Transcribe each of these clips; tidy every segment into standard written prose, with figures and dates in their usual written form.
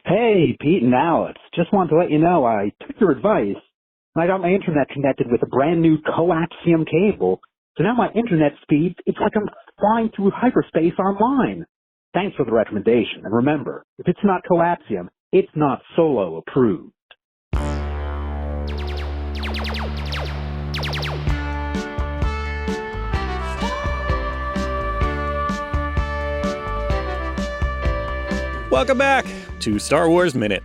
Hey, Pete and Alex. Just wanted to let you know I took your advice, and I got my internet connected with a brand new coaxium cable. So now my internet speed, it's like I'm flying through hyperspace online. Thanks for the recommendation. And remember, if it's not coaxium, it's not Solo approved. Welcome back to Star Wars Minute.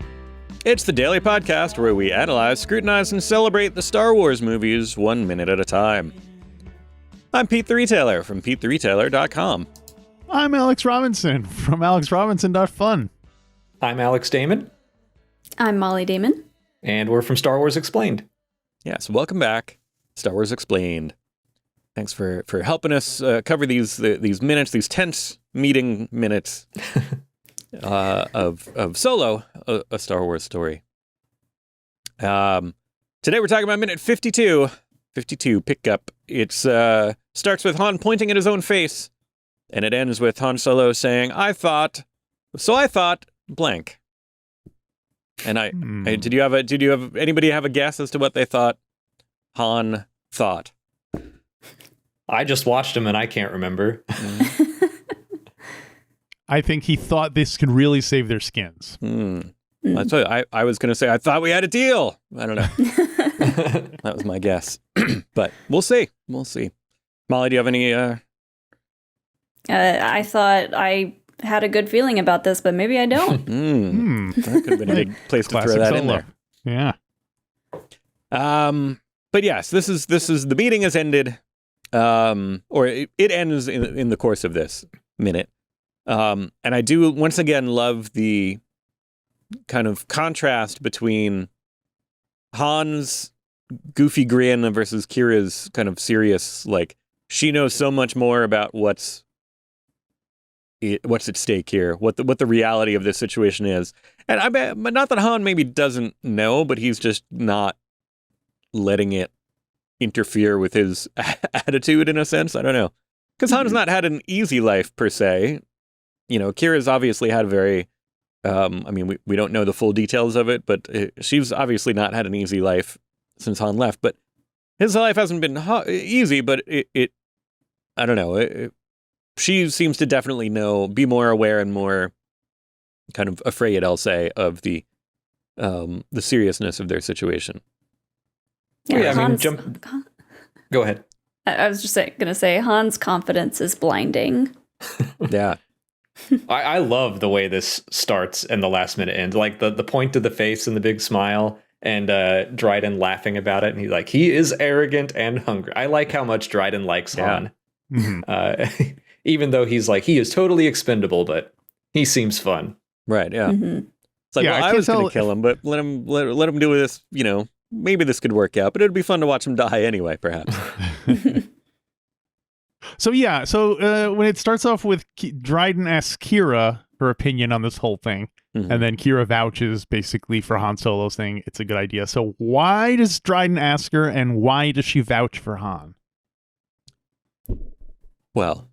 It's the daily podcast where we analyze, scrutinize, and celebrate the Star Wars movies 1 minute at a time. I'm Pete the Retailer from PeteTheRetailer.com. I'm Alex Robinson from AlexRobinson.fun. I'm Alex Damon. I'm Mollie Damon. And we're from Star Wars Explained. Yes, welcome back, Star Wars Explained. Thanks for helping us cover these minutes, these tense meeting minutes. Of Solo, a Star Wars story. Today we're talking about minute 52. 52, pickup. It starts with Han pointing at his own face, and it ends with Han Solo saying, I thought, blank. And did you have anybody have a guess as to what they thought Han thought? I just watched him and I can't remember. I think he thought this could really save their skins. That's what I was going to say. I thought we had a deal. I don't know. That was my guess. But we'll see. We'll see. Mollie, do you have any... I thought I had a good feeling about this, but maybe I don't. That could have been a good place to throw that in there. Yeah. But yes, this is the meeting has ended, or it ends in the course of this minute. And I do once again love the kind of contrast between Han's goofy grin versus Qi'ra's kind of serious, like, she knows so much more about what's at stake here, what the reality of this situation is. And I bet, but not that Han maybe doesn't know, but he's just not letting it interfere with his attitude in a sense. I don't know. Because Han's not had an easy life per se. You know, Qi'ra's obviously had a very, we don't know the full details of it, but she's obviously not had an easy life since Han left. But his life hasn't been easy, but I don't know. She seems to definitely be more aware and more kind of afraid, I'll say, of the seriousness of their situation. Yeah, Go ahead. I was just going to say, Han's confidence is blinding. Yeah. I love the way this starts and the last minute ends. Like the point to the face and the big smile and Dryden laughing about it. And he's like, he is arrogant and hungry. I like how much Dryden likes Han. Mm-hmm. Even though he's like, he is totally expendable, but he seems fun. Right, yeah. Mm-hmm. It's like, I was going to kill him, but let him do this, maybe this could work out, but it'd be fun to watch him die anyway, perhaps. So when it starts off with Dryden asks Qi'ra her opinion on this whole thing, and then Qi'ra vouches basically for Han Solo, saying it's a good idea. So why does Dryden ask her, and why does she vouch for Han? Well,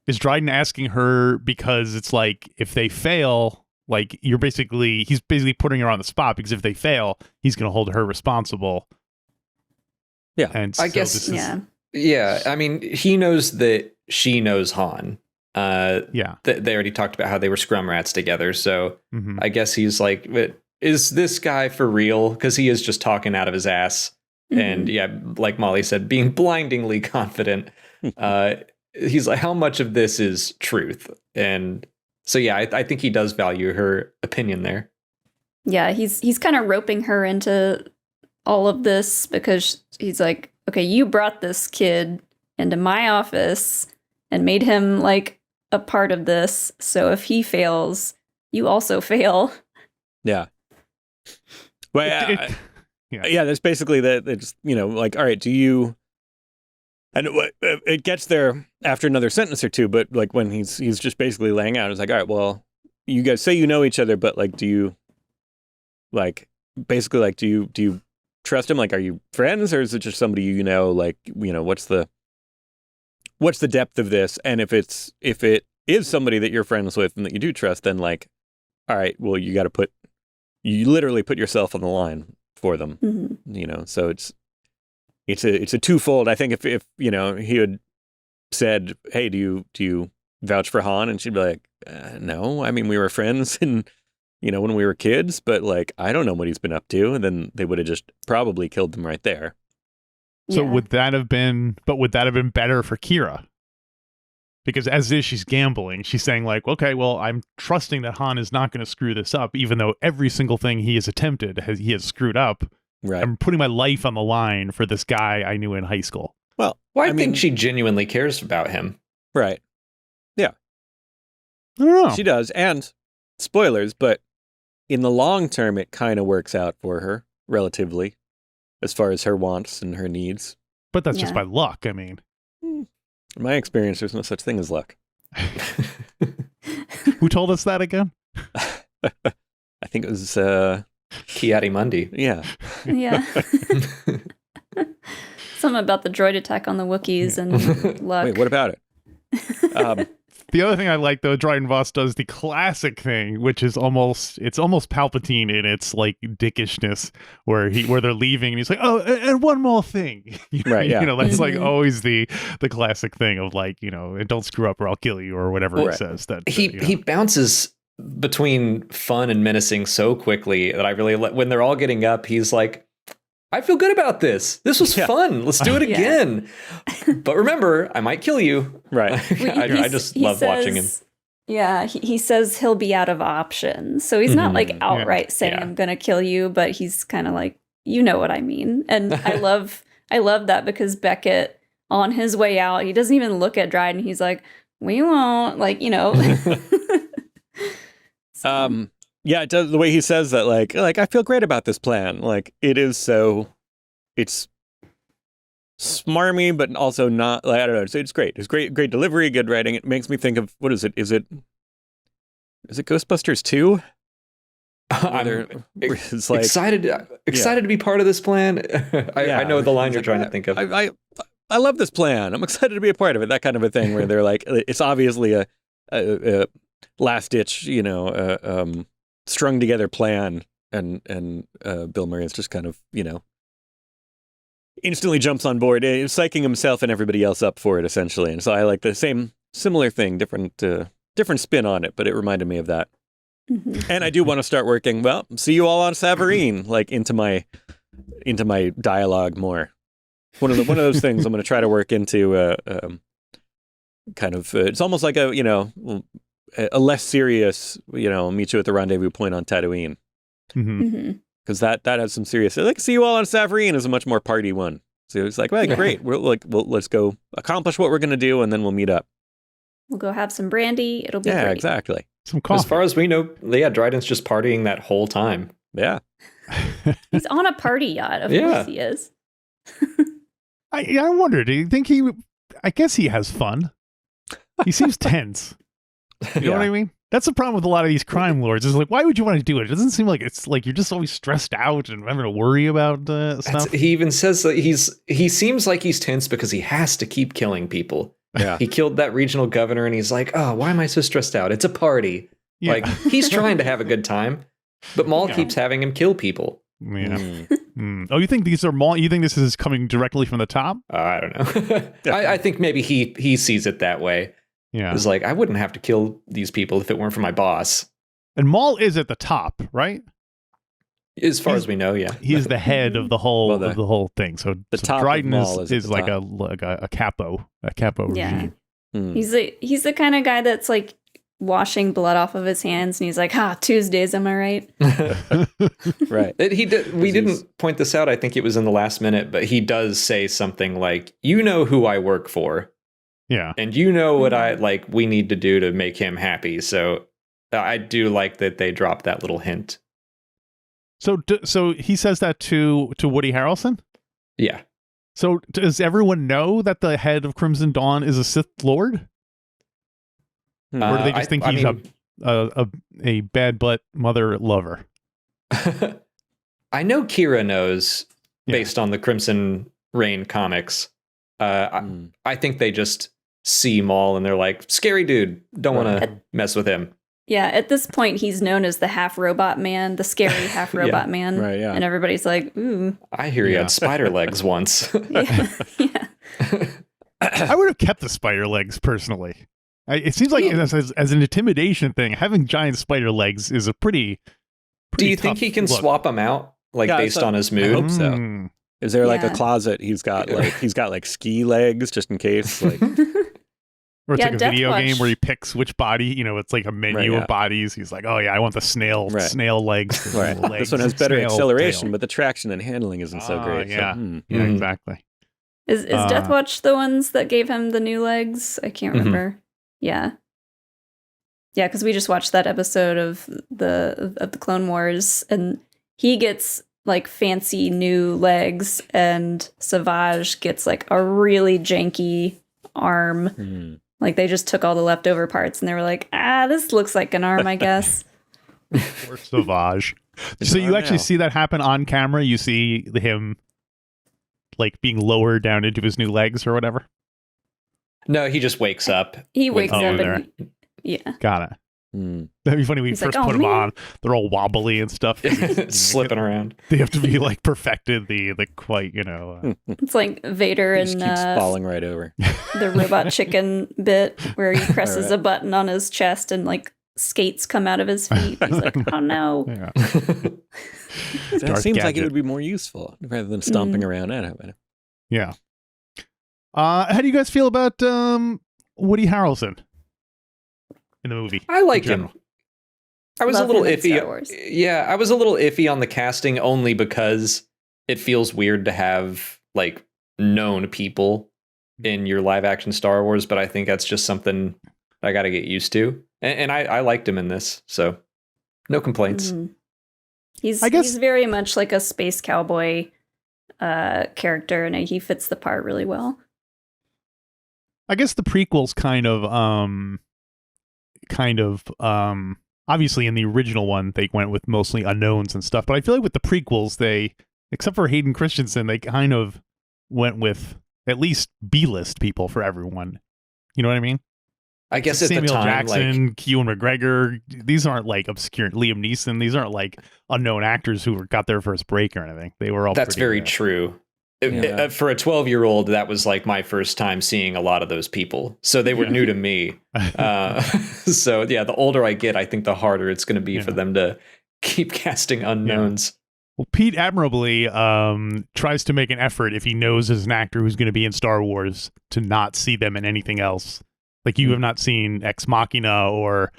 is Dryden asking her because it's like, if they fail, like he's basically putting her on the spot, because if they fail, he's going to hold her responsible. Yeah, and I guess. Yeah, I mean, he knows that she knows Han. They already talked about how they were scrum rats together, so I guess he's like, is this guy for real? Because he is just talking out of his ass. And yeah, like Mollie said, being blindingly confident. He's like, how much of this is truth? And so, yeah, I think he does value her opinion there. Yeah, he's kind of roping her into all of this, because he's like, okay, you brought this kid into my office and made him like a part of this. So if he fails, you also fail. Yeah. Well, yeah, that's basically that. It's, like, all right, do you, and it gets there after another sentence or two, but like when he's just basically laying out, it's like, all right, well, you guys say you know each other, but like, do you, like, basically, like, do you trust him? Like, are you friends, or is it just somebody like, what's the depth of this? And if it is somebody that you're friends with and that you do trust, then like, all right, well, you literally put yourself on the line for them, so it's a twofold. I think if he had said, hey, do you vouch for Han? And she'd be like, no, I mean, we were friends and, when we were kids, but like, I don't know what he's been up to. And then they would have just probably killed them right there. So would that have been better for Qi'ra? Because as is, she's gambling. She's saying like, okay, well, I'm trusting that Han is not going to screw this up, even though every single thing he has attempted he has screwed up. Right. I'm putting my life on the line for this guy I knew in high school. Well, I think she genuinely cares about him. Right. Yeah. I don't know. She does. And spoilers, but in the long term, it kind of works out for her relatively as far as her wants and her needs. But that's just by luck. I mean, in my experience, there's no such thing as luck. Who told us that again? I think it was Ki-Adi-Mundi. Yeah. Yeah. Something about the droid attack on the Wookiees and luck. Wait, what about it? The other thing I like, though, Dryden Voss does the classic thing, which is almost Palpatine in its like dickishness, where they're leaving and he's like, oh, and one more thing. Right, yeah. That's like always the classic thing of like, don't screw up or I'll kill you or whatever he says. That he bounces between fun and menacing so quickly that I really when they're all getting up, he's like, I feel good about this. This was fun. Let's do it again. But remember, I might kill you. Right. I just love watching him. Yeah, he says he'll be out of options. So he's not like outright saying I'm going to kill you, but he's kind of like, you know what I mean. And I love that because Beckett, on his way out, he doesn't even look at Dryden. He's like, we won't, like, So. Yeah, it does, the way he says that, like I feel great about this plan. Like it's smarmy, but also not. Like, I don't know. So it's great. It's great delivery, good writing. It makes me think of what is it? Is it Ghostbusters 2? I'm excited to be part of this plan. I know the line you're trying to think of. I love this plan. I'm excited to be a part of it. That kind of a thing where they're like, it's obviously a last ditch, strung together plan, and Bill Murray is just kind of, instantly jumps on board, psyching himself and everybody else up for it, essentially. And so I like the similar thing, different spin on it, but it reminded me of that. Mm-hmm. And I do want to start working, well, see you all on Savareen, like into my dialogue more. One of those things I'm going to try to work into kind of, it's almost like a less serious, meet you at the rendezvous point on Tatooine. Because that has some serious, like, see you all on Savareen is a much more party one. So it's like, well, great. Let's go accomplish what we're going to do, and then we'll meet up. We'll go have some brandy. It'll be great. Yeah, exactly. Some coffee. As far as we know, Dryden's just partying that whole time. Yeah. He's on a party yacht. Of course he is. I wonder, do you think I guess he has fun. He seems tense. You know what I mean? That's the problem with a lot of these crime lords. Is like, why would you want to do it? It doesn't seem like it's like you're just always stressed out and having to worry about stuff. He even says that he seems like he's tense because he has to keep killing people. Yeah. He killed that regional governor and he's like, oh, why am I so stressed out? It's a party. Yeah. Like, he's trying to have a good time, but Maul keeps having him kill people. Yeah. Oh, you think these are Maul? You think this is coming directly from the top? I don't know. I think maybe he sees it that way. Yeah. It's like, I wouldn't have to kill these people if it weren't for my boss. And Maul is at the top, right? As far as we know, yeah. He's the head of the whole thing. So top Dryden of Maul is like a capo regime. He's the kind of guy that's like washing blood off of his hands, and he's like, Tuesdays, am I right? Right. We didn't point this out. I think it was in the last minute, but he does say something like, you know who I work for. Yeah. And you know what we need to do to make him happy. So I do like that they dropped that little hint. So he says that to Woody Harrelson? Yeah. So does everyone know that the head of Crimson Dawn is a Sith Lord? Or do they just think he's a bad butt mother lover? I know Qi'ra knows based on the Crimson Reign comics. I think they just see Maul and they're like, scary dude, don't want to mess with him. Yeah, at this point, he's known as the half robot man, the scary half robot man. Right, yeah. And everybody's like, ooh. I hear you had spider legs once. Yeah. I would have kept the spider legs personally. It seems like as an intimidation thing, having giant spider legs is a pretty Do you think he can look. swap them out, like based on his mood? I hope so. Is there like a closet he's got like ski legs just in case? Like, or it's like a Death video Watch. game where he picks which body, it's like a menu of bodies. He's like, oh yeah, I want the snail legs. Right. Legs, this one has better acceleration, tail. but the traction and handling isn't so great. Yeah, So, yeah, exactly. Is Death Watch the ones that gave him the new legs? I can't remember. Yeah. Yeah, because we just watched that episode of the Clone Wars, and he gets like fancy new legs, and Savage gets like a really janky arm. Like they just took all the leftover parts, and they were like, this looks like an arm, I guess. Or Savage. So you actually see that happen on camera? You see him like being lowered down into his new legs or whatever? No, he just wakes up. He wakes up there. and yeah. Got it. That'd be funny. We first put them on. They're all wobbly and stuff. Slipping around. They have to be like perfected. The quite It's like Vader he and just keeps falling right over. the robot chicken bit where he presses a button on his chest and like skates come out of his feet. He's like, oh no. Yeah. That seems like it would be more useful rather than stomping around at it. Yeah. How do you guys feel about Woody Harrelson in the movie? I like him. I was Love a little him in iffy. Star Wars. Yeah, I was a little iffy on the casting only because it feels weird to have like known people in your live action Star Wars, but I think that's just something I got to get used to. And I liked him in this, so no complaints. He's very much like a space cowboy character, and he fits the part really well. I guess the prequels kind of obviously in the original one they went with mostly unknowns and stuff, but I feel like with the prequels they, except for Hayden Christensen, they kind of went with at least B-list people for everyone. You know what I mean? I guess at Samuel the time, Jackson, like, Ewan McGregor, these aren't like obscure. Liam Neeson, these aren't like unknown actors who got their first break or anything. They were all. That's very true. Yeah. For a 12-year-old, that was like my first time seeing a lot of those people. So they were new to me. So yeah, the older I get, I think the harder it's going to be for them to keep casting unknowns. Yeah. Well, Pete admirably tries to make an effort if he knows as an actor who's going to be in Star Wars to not see them in anything else. Like you have not seen Ex Machina or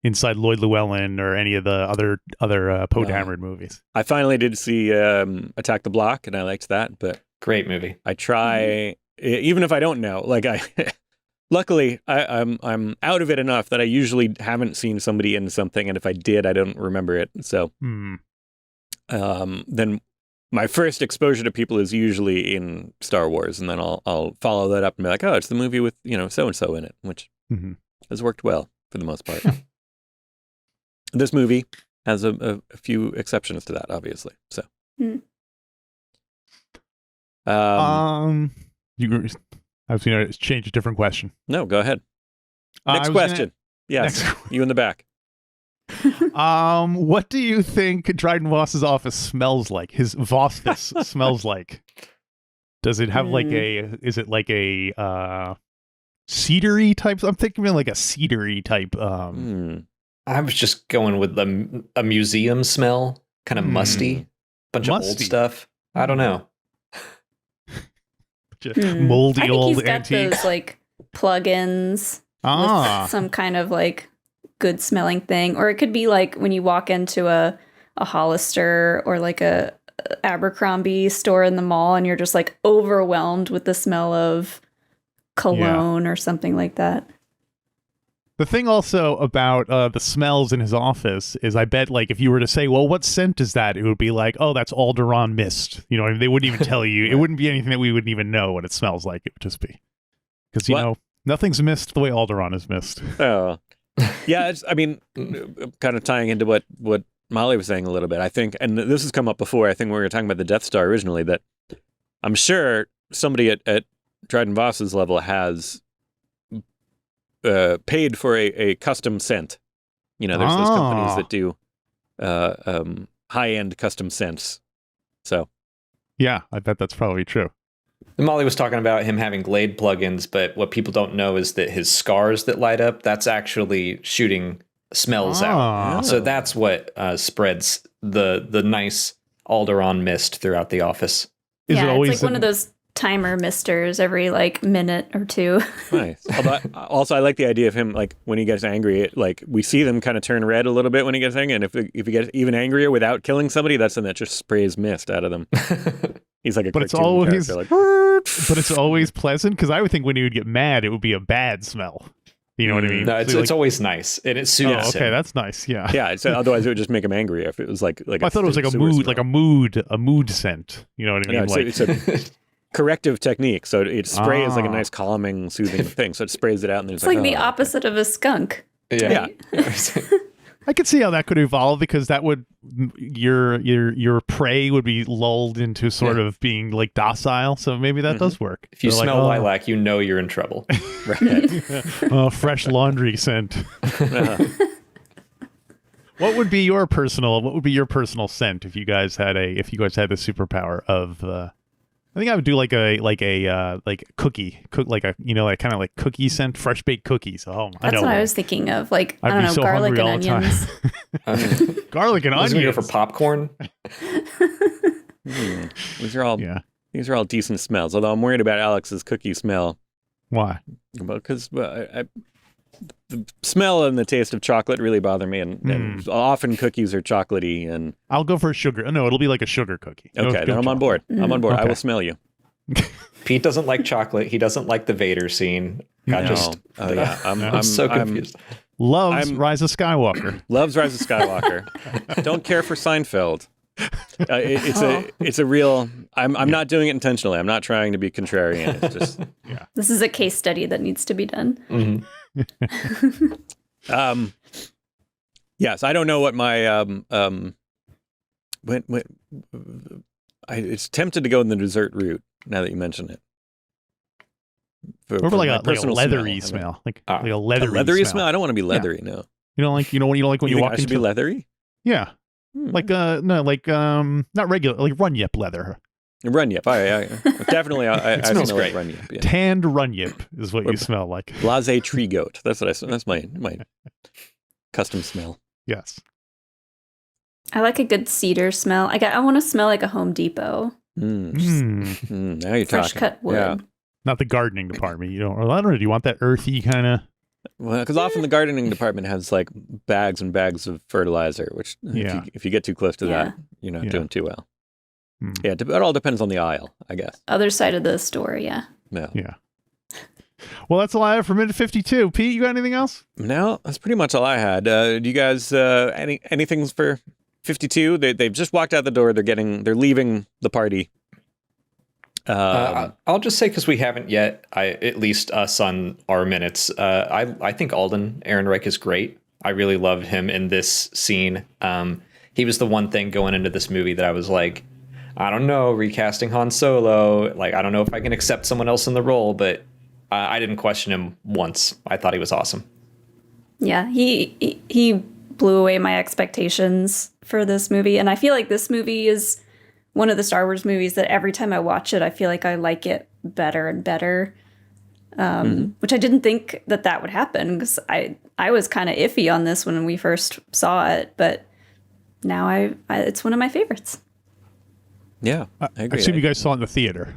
Inside Lloyd Llewellyn or any of the other Poe Dameron movies. I finally did see Attack the Block, and I liked that. But great movie. I try, even if I don't know. Like luckily, I'm out of it enough that I usually haven't seen somebody in something, and if I did, I don't remember it. So then my first exposure to people is usually in Star Wars, and then I'll follow that up and be like, oh, it's the movie with so and so in it, which has worked well for the most part. This movie has a few exceptions to that, obviously. So, I was going to change a different question. No, go ahead. Next question. Yes, you in the back. What do you think Dryden Voss's office smells like? His Vossfus smells like? Does it have is it like a cedary type? I'm thinking of like a cedary type. I was just going with a museum smell, kind of musty, bunch of old stuff. I don't know. Moldy old he's got antique. those like plugins with some kind of like good smelling thing, or it could be like when you walk into a Hollister or like a Abercrombie store in the mall, and you're just like overwhelmed with the smell of cologne or something like that. The thing also about the smells in his office is I bet like if you were to say, well, what scent is that? It would be like, oh, that's Alderaan mist. You know, they wouldn't even tell you. It wouldn't be anything that we wouldn't even know what it smells like. It would just be. Because, nothing's mist the way Alderaan is mist. Oh. Yeah, I mean, kind of tying into what Mollie was saying a little bit, I think, and this has come up before, I think we were talking about the Death Star originally, that I'm sure somebody at Dryden Voss's level has paid for a custom scent There's those companies that do high-end custom scents. So, yeah, I bet that's probably true. And Mollie was talking about him having Glade plugins, but what people don't know is that his scars that light up, that's actually shooting smells out. So that's what spreads the nice Alderaan mist throughout the office. Is it always it's like one of those timer misters every minute or two. Nice. Although, also, I like the idea of him, when he gets angry, we see them kind of turn red a little bit when he gets angry, and if he gets even angrier without killing somebody, that's when that just sprays mist out of them. He's like a but it's always but it's always pleasant, because I would think when he would get mad, it would be a bad smell. You know what I mean? No, it's always nice, and it suits him. That's nice. Yeah. Yeah. So otherwise, it would just make him angry if it was like. I thought it was like a mood scent. You know what I mean? Yeah, it's a corrective technique. So it sprays like a nice calming, soothing thing. So it sprays it out, and it's like the opposite of a skunk. Yeah. I could see how that could evolve, because that would your prey would be lulled into sort of being docile. So maybe that does work. If you smell lilac, you know you're in trouble. Right. Fresh laundry scent. What would be your personal scent if you guys had the superpower of I think I would do like a cookie, kind of like cookie scent, fresh baked cookies. That's what I was thinking of. Garlic and onions. Garlic and onions. Go for popcorn. These are all decent smells. Although I'm worried about Alex's cookie smell. Why? Because the smell and the taste of chocolate really bother me, and often cookies are chocolatey. And I'll go for a sugar. No, it'll be like a sugar cookie. Okay, then I'm on board. I'm on board. Okay. I will smell you. Pete doesn't like chocolate. He doesn't like the Vader scene. I'm so confused. Loves Rise of Skywalker. Loves Rise of Skywalker. Don't care for Seinfeld. It's a real. I'm not doing it intentionally. I'm not trying to be contrarian. It's just This is a case study that needs to be done. Mm-hmm. Yes, I don't know what my it's tempted to go in the dessert route now that you mention it. For like a leathery smell. Like a leathery smell. I don't want to be leathery. Yeah. No. You don't like when you walk into. I should be leathery. Yeah. Not regular, like Run-Yip leather. Run-Yip. I definitely. I smells smell great. Like Run-Yip. Yeah. Tanned Run-Yip is what you smell like. Blase tree goat. That's what that's my custom smell. Yes. I like a good cedar smell. I want to smell like a Home Depot. Now you're fresh talking. Cut wood. Yeah. Not the gardening department. You don't. I don't know. Do you want that earthy kind of? Well, because often the gardening department has bags and bags of fertilizer, which if you get too close to that, you're not doing too well. Yeah, it all depends on the aisle, I guess. Other side of the store, yeah. No. Yeah. Well, that's all I have for minute 52. Pete, you got anything else? No, that's pretty much all I had. Do you guys anything for 52? They've just walked out the door. They're leaving the party. I'll just say, because we haven't yet, at least us on our minutes, I think Alden Ehrenreich is great. I really loved him in this scene. He was the one thing going into this movie that I was like, I don't know, recasting Han Solo. I don't know if I can accept someone else in the role, but I didn't question him once. I thought he was awesome. Yeah, he blew away my expectations for this movie. And I feel like this movie is one of the Star Wars movies that every time I watch it, I feel like I like it better and better. Which I didn't think that would happen, because I was kind of iffy on this when we first saw it, but now it's one of my favorites. Yeah, I agree. I assume you guys saw it in the theater.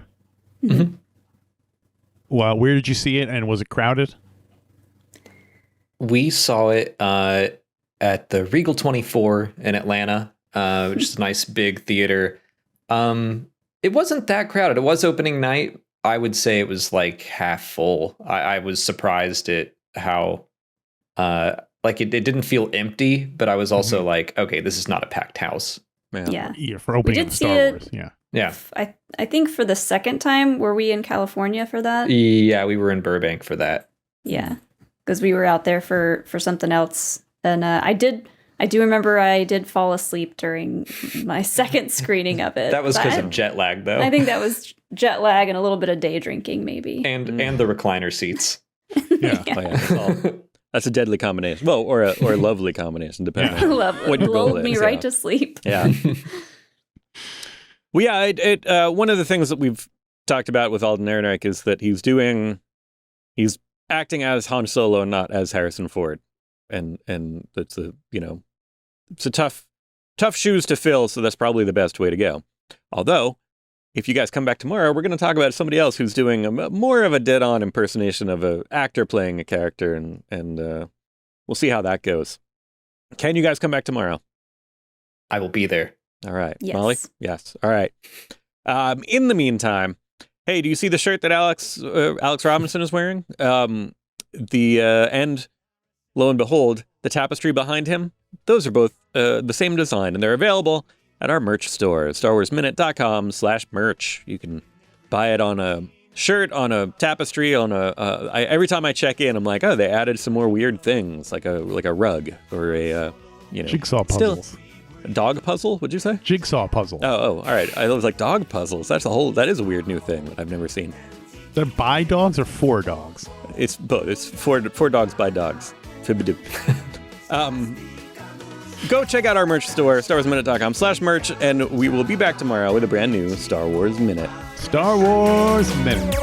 Mm-hmm. Well, where did you see it, and was it crowded? We saw it at the Regal 24 in Atlanta, which is a nice big theater. It wasn't that crowded. It was opening night. I would say it was half full. I was surprised at how it didn't feel empty, but I was also okay, this is not a packed house. Yeah. For opening Star Wars. Yeah. I think for the second time, were we in California for that? Yeah, we were in Burbank for that. Yeah, because we were out there for something else, and I do remember I did fall asleep during my second screening of it. That was because of jet lag, though. I think that was jet lag and a little bit of day drinking, maybe. And the recliner seats. Yeah. Oh, yeah. That's a deadly combination. Well, or a lovely combination, depending on what your goal lulled is. me right to sleep. Yeah. Well, yeah, one of the things that we've talked about with Alden Ehrenreich is that he's acting as Han Solo and not as Harrison Ford. And it's it's a tough shoes to fill, so that's probably the best way to go. Although, if you guys come back tomorrow, we're going to talk about somebody else who's doing more of a dead-on impersonation of an actor playing a character, and we'll see how that goes. Can you guys come back tomorrow? I will be there. All right. Yes. Molly? Yes. All right. In the meantime, hey, do you see the shirt that Alex Robinson is wearing? And lo and behold, the tapestry behind him, those are both the same design, and they're available at our merch store, StarWarsMinute.com/merch. You can buy it on a shirt, on a tapestry, on every time I check in, I'm like, oh, they added some more weird things, like a rug or a jigsaw puzzles. A dog puzzle, would you say? Jigsaw puzzle. Oh, all right. I was like, dog puzzles. That is a weird new thing that I've never seen. They're by dogs or for dogs? It's both. It's for dogs by dogs. Fibidoo. Go check out our merch store, StarWarsMinute.com/merch, and we will be back tomorrow with a brand new Star Wars Minute. Star Wars Minute.